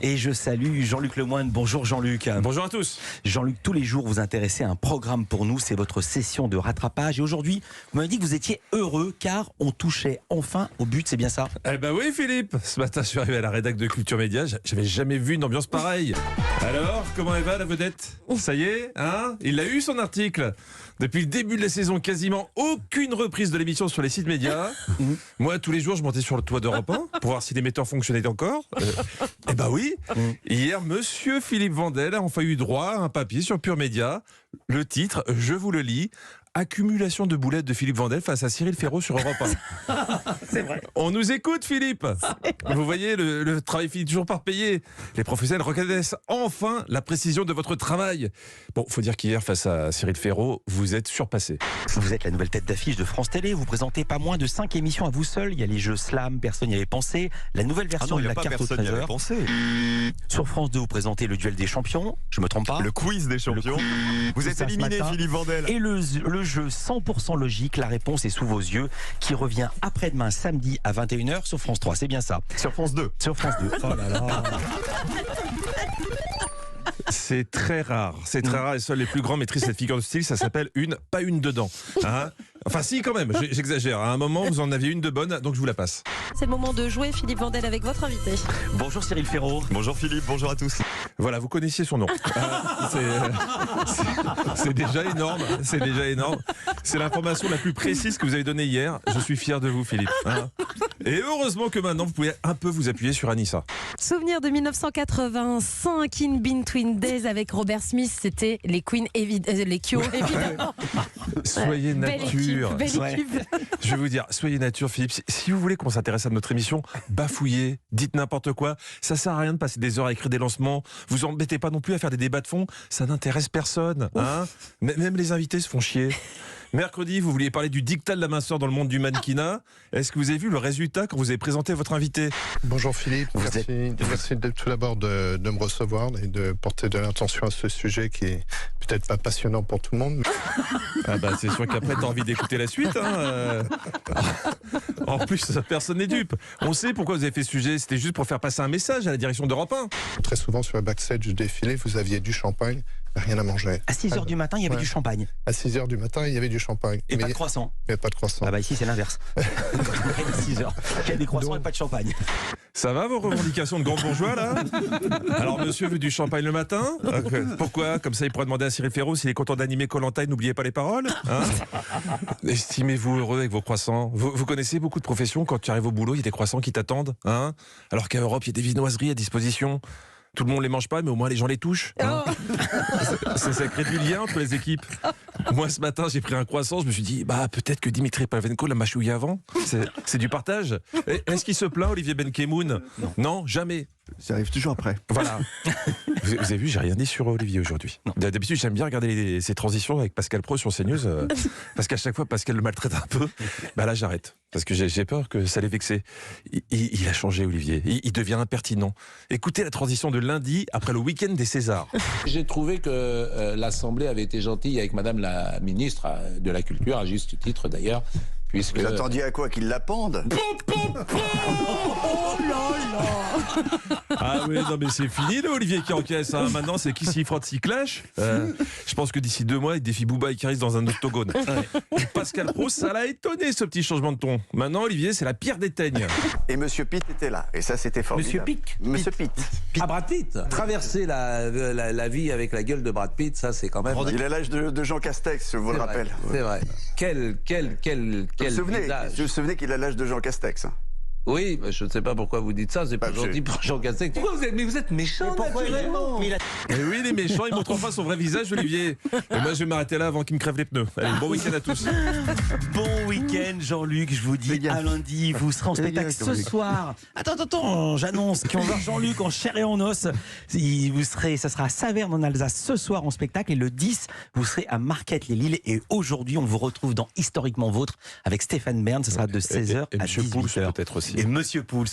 Et je salue Jean-Luc Lemoine. Bonjour Jean-Luc. Bonjour à tous. Jean-Luc, tous les jours vous intéressez à un programme pour nous, c'est votre session de rattrapage. Et aujourd'hui, vous m'avez dit que vous étiez heureux car on touchait enfin au but, c'est bien ça? Eh ben oui Philippe, ce matin je suis arrivé à la rédac de Culture Média, j'avais jamais vu une ambiance pareille. Alors, comment elle va la vedette? Ça y est, hein? Il a eu son article. Depuis le début de la saison, quasiment aucune reprise de l'émission sur les sites médias. Moi, tous les jours, je montais sur le toit d'Europe 1 pour voir si l'émetteur fonctionnait encore. Eh ben oui. Hier, monsieur Philippe Vandel a enfin eu droit à un papier sur Pure Média. Le titre, je vous le lis. Accumulation de boulettes de Philippe Vandel face à Cyril Ferraud sur Europe 1. C'est vrai. On nous écoute, Philippe. Vous voyez, le travail finit toujours par payer. Les professionnels reconnaissent enfin la précision de votre travail. Bon, faut dire qu'hier, face à Cyril Ferraud, vous êtes surpassé. Vous êtes la nouvelle tête d'affiche de France Télé. Vous présentez pas moins de 5 émissions à vous seul. Il y a les jeux Slam, personne n'y avait pensé. La nouvelle version de la carte au trésor. Sur France 2, vous présentez le duel des champions. Je me trompe pas? Le quiz des champions. Vous êtes éliminé, Philippe Vandel. Et le jeu 100% logique, la réponse est sous vos yeux, qui revient après-demain samedi à 21h sur France 3. C'est bien ça? Sur France 2. Sur France 2. Oh là là. C'est très rare. C'est très rare et seuls les plus grands maîtrisent cette figure de style. Ça s'appelle pas une dedans. Hein, enfin, si, quand même, j'exagère. À un moment, vous en aviez une de bonne, donc je vous la passe. C'est le moment de jouer Philippe Vandel avec votre invité. Bonjour Cyril Ferraud. Bonjour Philippe, bonjour à tous. Voilà, vous connaissiez son nom. C'est déjà énorme. C'est déjà énorme. C'est l'information la plus précise que vous avez donnée hier. Je suis fier de vous, Philippe. Hein. Et heureusement que maintenant, vous pouvez un peu vous appuyer sur Anissa. Souvenir de 1985, In Between Days avec Robert Smith, c'était les Queen, les Kyo, évidemment. Soyez nature. Belle équipe. Je vais vous dire, soyez nature, Philippe. Si vous voulez qu'on s'intéresse à notre émission, bafouillez, dites n'importe quoi. Ça sert à rien de passer des heures à écrire des lancements. Vous embêtez pas non plus à faire des débats de fond. Ça n'intéresse personne. Hein. Même les invités se font chier. Mercredi, vous vouliez parler du dictat de la minceur dans le monde du mannequinat. Est-ce que vous avez vu le résultat quand vous avez présenté votre invité? Bonjour Philippe, merci tout d'abord de me recevoir et de porter de l'attention à ce sujet qui est peut-être pas passionnant pour tout le monde. Ah bah c'est sûr qu'après t'as envie d'écouter la suite. Hein. En plus, personne n'est dupe. On sait pourquoi vous avez fait ce sujet. C'était juste pour faire passer un message à la direction d'Europe 1. Très souvent sur le backstage du défilé, vous aviez du champagne, rien à manger. À 6h du matin, il y avait du champagne. À 6h du matin, il y avait du champagne. Et pas de croissant. Mais pas de croissant. Ah bah ici c'est l'inverse. À 6h, il y a des croissants et pas de champagne. Ça va vos revendications de grands bourgeois là? Alors monsieur veut du champagne le matin? Pourquoi? Comme ça il pourrait demander à Cyril Ferraud s'il est content d'animer Koh-Lanta et n'oubliez pas les paroles. Hein? Estimez-vous heureux avec vos croissants. Vous connaissez beaucoup de professions, quand tu arrives au boulot il y a des croissants qui t'attendent. Hein? Alors qu'à Europe il y a des viennoiseries à disposition. Tout le monde les mange pas, mais au moins les gens les touchent. Hein. Ça crée du lien entre les équipes. Moi, ce matin, j'ai pris un croissant. Je me suis dit, peut-être que Dimitri Pavlenko l'a mâchouillé avant. C'est du partage. Est-ce qu'il se plaint, Olivier Benkemoun? Non, jamais. Ça arrive toujours après. Voilà. Vous avez vu, j'ai rien dit sur Olivier aujourd'hui. D'habitude, j'aime bien regarder ces transitions avec Pascal Pro sur CNews. Parce qu'à chaque fois, Pascal le maltraite un peu. Là, j'arrête. Parce que j'ai peur que ça l'ait vexé. Il a changé, Olivier. Il devient impertinent. Écoutez la transition de lundi après le week-end des Césars. J'ai trouvé que l'Assemblée avait été gentille avec Madame la ministre de la Culture, à juste titre d'ailleurs. Puisque... Vous attendiez à quoi? Qu'il la pende? Oh là là. Ah oui, non mais c'est fini là, Olivier qui encaisse. Hein. Maintenant, c'est qui s'y frotte, s'y clash. Je pense que d'ici 2 mois, il défie Booba et Karis dans un octogone. Pascal Pro, ça l'a étonné ce petit changement de ton. Maintenant, Olivier, c'est la pire des teignes. Et Monsieur Pitt était là. Et ça, c'était formidable. Monsieur Pitt. Ah, Brad Pitt. Traverser la vie avec la gueule de Brad Pitt, ça c'est quand même... Il a l'âge de Jean Castex, je vous le rappelle. C'est vrai. Quel Vous vous souvenez qu'il a l'âge de Jean Castex. Oui, je ne sais pas pourquoi vous dites ça, c'est pas gentil pour Jean Castex. Pourquoi vous êtes méchant, naturellement. Et oui, les méchants, ils montrent enfin son vrai visage, Olivier. Et moi, je vais m'arrêter là avant qu'il me crève les pneus. Allez, bon week-end à tous. Bon week-end, Jean-Luc. Je vous dis à lundi. Vous serez en spectacle ce soir. Attends, j'annonce qu'on va voir Jean-Luc en chair et en os. Ça sera à Saverne en Alsace ce soir en spectacle. Et le 10, vous serez à Marquette-les-Lilles. Et aujourd'hui, on vous retrouve dans Historiquement Vôtre avec Stéphane Bern. Ce sera de 16h à 18h. Monsieur Pouls, peut-être aussi. Et Monsieur Pouls.